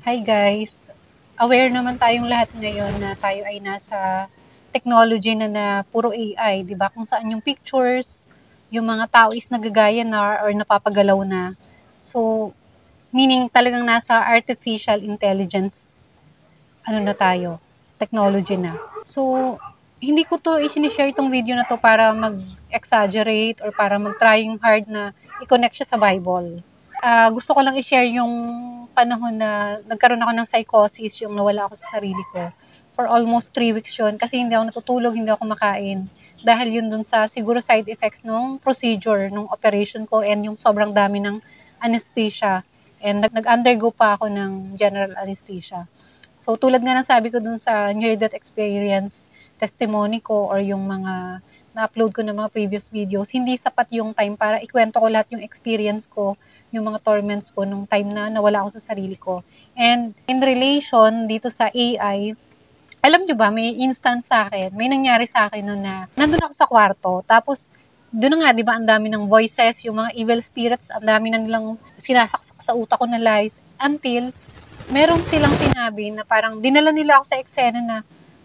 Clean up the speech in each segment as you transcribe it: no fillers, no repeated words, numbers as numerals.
Hi guys! Aware naman tayong lahat ngayon na tayo ay nasa technology na puro AI, 'di ba? Kung saan yung pictures, yung mga tao is nagagaya na or napapagalaw na. So, meaning talagang nasa artificial intelligence ano na tayo, technology na. So, hindi ko 'to isine-share 'tong video na 'to para mag-exaggerate or para mag-trying hard na i-connect siya sa Bible. Gusto ko lang i-share yung panahon na nagkaroon ako ng psychosis, yung nawala ako sa sarili ko. For almost 3 weeks yun kasi hindi ako natutulog, hindi ako kumakain. Dahil yun dun sa siguro side effects nung procedure, nung operation ko and yung sobrang dami ng anesthesia. And nag-undergo pa ako ng general anesthesia. So tulad nga ng sabi ko dun sa near-death experience testimony ko or yung mga na-upload ko ng mga previous videos, hindi sapat yung time para ikwento ko lahat yung experience ko, yung mga torments ko nung time na nawala ako sa sarili ko. And in relation dito sa AI, alam nyo ba, may instance sa akin, may nangyari sa akin noon na nandun ako sa kwarto, tapos doon nga, di ba, ang dami ng voices, yung mga evil spirits, ang dami na nilang sinasaksak sa utak ko na lies, until meron silang sinabi na parang dinala nila ako sa eksena na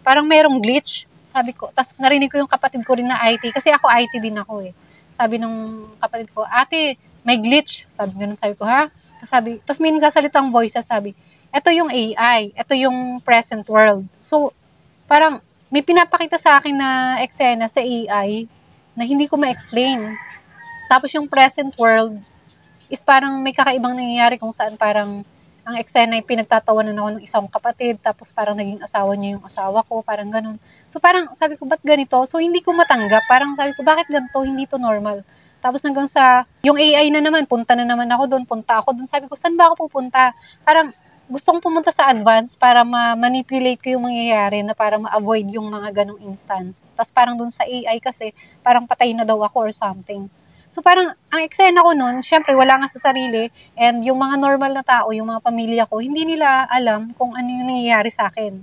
parang merong glitch. Sabi ko, tas narinig ko yung kapatid ko rin na IT, kasi ako IT din ako eh. Sabi nung kapatid ko, ate, may glitch. Sabi ganun, sabi ko, ha? Tas may nagkasalitang voice, sabi, eto yung AI, eto yung present world. So, parang may pinapakita sa akin na eksena sa AI na hindi ko ma-explain. Tapos yung present world is parang may kakaibang nangyayari kung saan parang ang eksena ay pinagtatawanan ako ng isang kapatid, tapos parang naging asawa niya yung asawa ko, parang ganun. So parang sabi ko, ba't ganito? So hindi ko matanggap, parang sabi ko, bakit ganito? Hindi to normal. Tapos hanggang sa, yung AI na naman, punta na naman ako doon, punta ako doon. Sabi ko, saan ba ako pupunta? Parang gustong pumunta sa advance para ma-manipulate ko yung mangyayari na para ma-avoid yung mga ganong instance. Tapos parang doon sa AI kasi, parang patay na daw ako or something. So parang ang eksena ko nun, syempre wala nga sa sarili and yung mga normal na tao, yung mga pamilya ko, hindi nila alam kung ano yung nangyayari sa akin.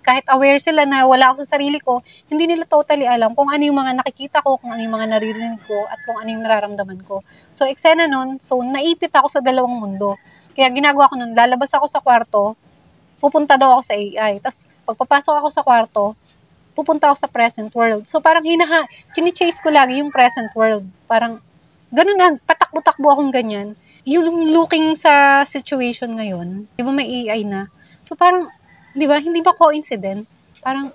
Kahit aware sila na wala ako sa sarili ko, hindi nila totally alam kung ano yung mga nakikita ko, kung ano yung mga naririnig ko, at kung ano yung nararamdaman ko. So eksena nun, so naipit ako sa dalawang mundo. Kaya ginagawa ko nun, lalabas ako sa kwarto, pupunta daw ako sa AI. Tapos pagpapasok ako sa kwarto, pupunta ako sa present world. So parang chini-chase ko lagi yung present world. Parang ganun na, patakbo-takbo akong ganyan. Yung looking sa situation ngayon, di ba may AI na? So parang, di ba, hindi ba coincidence? Parang,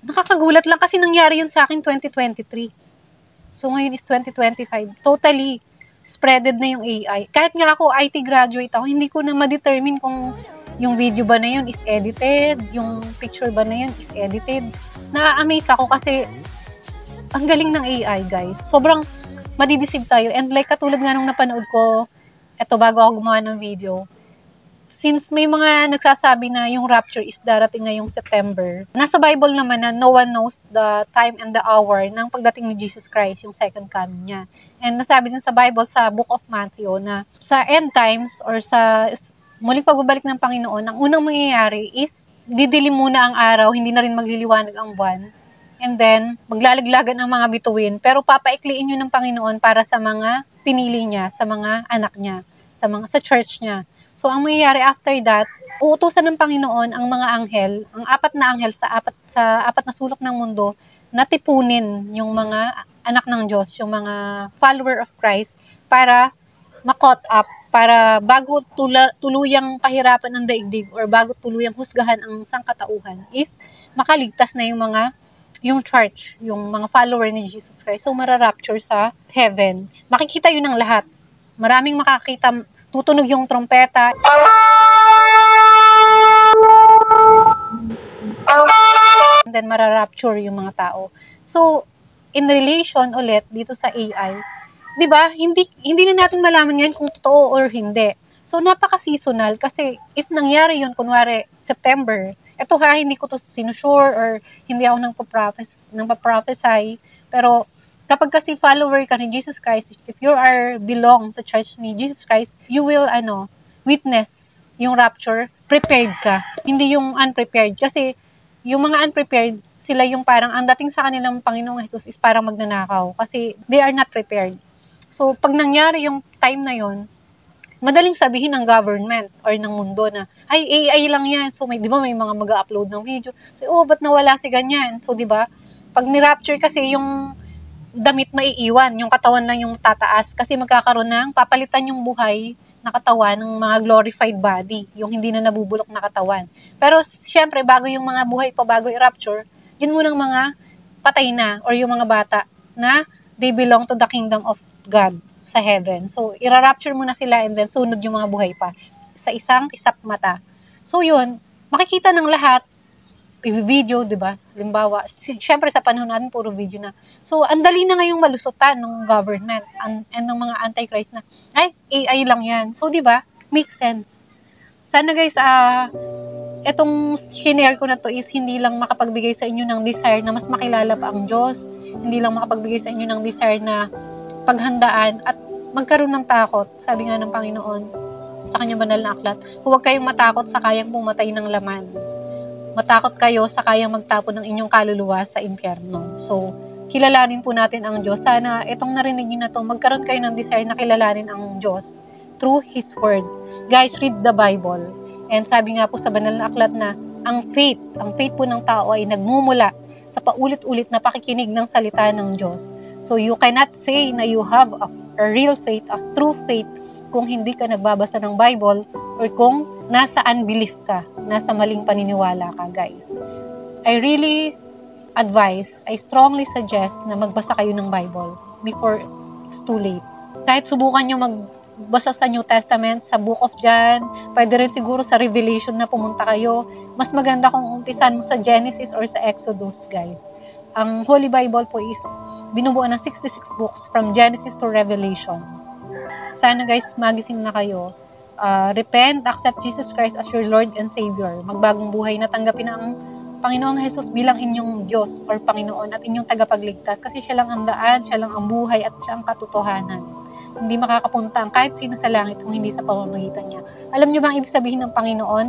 nakakagulat lang kasi nangyari yun sa akin 2023. So ngayon is 2025. Totally, spreaded na yung AI. Kahit nga ako, IT graduate ako, hindi ko na ma-determine kung yung video ba na yun is edited, yung picture ba na yun is edited. Na-amaze ako kasi ang galing ng AI, guys. Sobrang madideceive tayo. And like katulad nga nung napanood ko, eto bago ako gumawa ng video, since may mga nagsasabi na yung rapture is darating ngayong September, nasa Bible naman na no one knows the time and the hour ng pagdating ni Jesus Christ, yung second coming niya. And nasabi din sa Bible, sa Book of Matthew, na sa end times or sa muling pagbabalik ng Panginoon, ang unang mangyayari is didilim muna ang araw, hindi na rin magliliwanag ang buwan. And then, maglalaglagan ang mga bituin, pero papaikliin yun ng Panginoon para sa mga pinili niya, sa mga anak niya, sa church niya. So, ang mangyayari after that, uutusan ng Panginoon ang mga anghel, ang 4 na anghel sa apat na sulok ng mundo, na tipunin yung mga anak ng Diyos, yung mga follower of Christ, para ma-caught up, para bago tuluyang pahirapan ng daigdig or bago tuluyang husgahan ang sangkatauhan, is makaligtas na yung church, yung mga follower ni Jesus Christ. So, mararapture sa heaven. Makikita yun ng lahat. Maraming makakita, tutunog yung trompeta. And then, mararapture yung mga tao. So, in relation ulit dito sa AI, di ba, hindi na natin malaman yan kung totoo or hindi. So, napaka-seasonal kasi if nangyari yun, kunwari, September, eto ha, hindi ko to sinusure or hindi ako nang paprophesy, pero kapag kasi follower ka ni Jesus Christ, if you are belong sa church ni Jesus Christ, you will, witness yung rapture, prepared ka. Hindi yung unprepared. Kasi, yung mga unprepared, sila yung parang, ang dating sa kanilang Panginoong Jesus is parang magnanakaw. Kasi, they are not prepared. So, pag nangyari yung time na yon, madaling sabihin ng government or ng mundo na, ay, AI lang yan. So, di ba, may mga mag-upload ng video. So, ba't nawala si ganyan? So, di ba, pag ni-rapture kasi yung damit maiiwan, yung katawan lang yung tataas. Kasi magkakaroon ng, papalitan yung buhay na katawan ng mga glorified body, yung hindi na nabubulok na katawan. Pero, syempre, bago yung mga buhay pa, bago i-rapture, yun munang mga patay na, or yung mga bata, na they belong to the kingdom of God sa heaven. So, ira-rapture muna sila and then sunod yung mga buhay pa sa isang isap mata. So, yun, makikita ng lahat, i-video, di ba? Halimbawa, syempre sa panahon natin, puro video na. So, ang dali na ngayong malusutan ng government and ng mga antichrist na, ay, AI lang yan. So, di ba? Makes sense. Sana guys, etong shinare ko na to is hindi lang makapagbigay sa inyo ng desire na mas makilala pa ang Diyos. Hindi lang makapagbigay sa inyo ng desire na paghandaan at magkaroon ng takot. Sabi nga ng Panginoon sa kanyang banal na aklat, huwag kayong matakot sa kayang pumatay ng laman. Matakot kayo sa kayang magtapon ng inyong kaluluwa sa impyerno. So, kilalanin po natin ang Diyos. Sana itong narinig niyo na to, magkaroon kayo ng desire na kilalanin ang Diyos through His Word. Guys, read the Bible. And sabi nga po sa banal na aklat na ang faith po ng tao ay nagmumula sa paulit-ulit na pakikinig ng salita ng Diyos. So you cannot say na you have a real faith, a true faith, kung hindi ka nagbabasa ng Bible or kung nasa unbelief ka, nasa maling paniniwala ka, guys. I really advise, I strongly suggest na magbasa kayo ng Bible before it's too late. Kahit subukan nyo magbasa sa New Testament, sa Book of John, pwede rin siguro sa Revelation na pumunta kayo. Mas maganda kung umpisan mo sa Genesis or sa Exodus, guys. Ang Holy Bible po is binubuo ng 66 books from Genesis to Revelation. Sana guys, magising na kayo. Repent, accept Jesus Christ as your Lord and Savior. Magbagong buhay na tanggapin ang Panginoong Jesus bilang inyong Diyos or Panginoon at inyong tagapagligtas. Kasi siya lang ang daan, siya lang ang buhay at siya ang katotohanan. Hindi makakapunta ang kahit sino sa langit kung hindi sa pamamagitan niya. Alam niyo ba ang ibig sabihin ng Panginoon?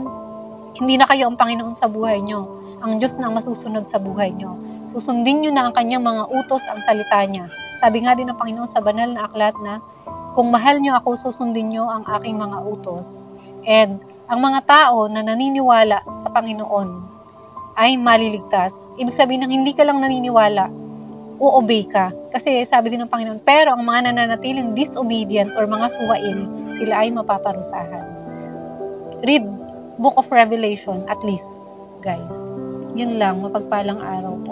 Hindi na kayo ang Panginoon sa buhay niyo. Ang Diyos na ang masusunod sa buhay niyo. Susundin niyo na ang kanyang mga utos, ang salita niya. Sabi nga din ng Panginoon sa banal na aklat na, kung mahal niyo ako, susundin niyo ang aking mga utos. And ang mga tao na naniniwala sa Panginoon ay maliligtas. Ibig sabihin ng hindi ka lang naniniwala, o-obey ka. Kasi sabi din ng Panginoon, pero ang mga nananatiling disobedient or mga suwain, sila ay mapaparusahan. Read Book of Revelation at least, guys. Yun lang, mapagpalang araw po.